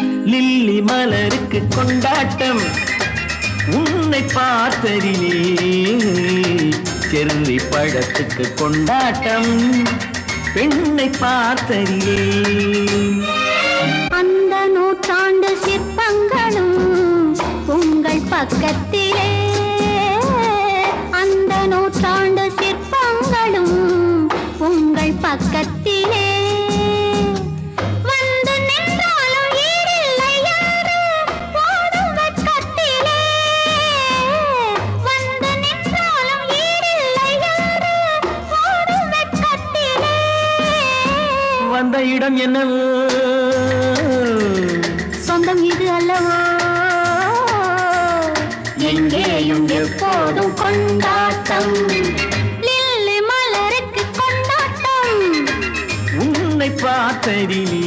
Lily மலருக்கு கொண்டாட்டம் உன்னை பார்த்ததிலே, செர்ரி பழத்துக்கு கொண்டாட்டம் பெண்ணை பார்த்ததிலே. அந்த நூற்றாண்டு சிற்பங்களும் உங்கள் பக்கத்திலே, அந்த நூற்றாண்டு சிற்பங்களும் உங்கள் பக்கத்திலே. வந்து நின்றாலும் ஈடில்லை என்று ஓடும் வெட்கத்திலே, வந்து நின்றாலும் ஈடில்லை என்று ஓடும் வெட்கத்திலே. வந்த இடம் என்னவோ சொந்தம் இது அல்லவோ, எங்கேயும் எப்போதும் கொண்டாட்டம். லில்லி மலருக்கு கொண்டாட்டம் உன்னை பார்த்ததிலே.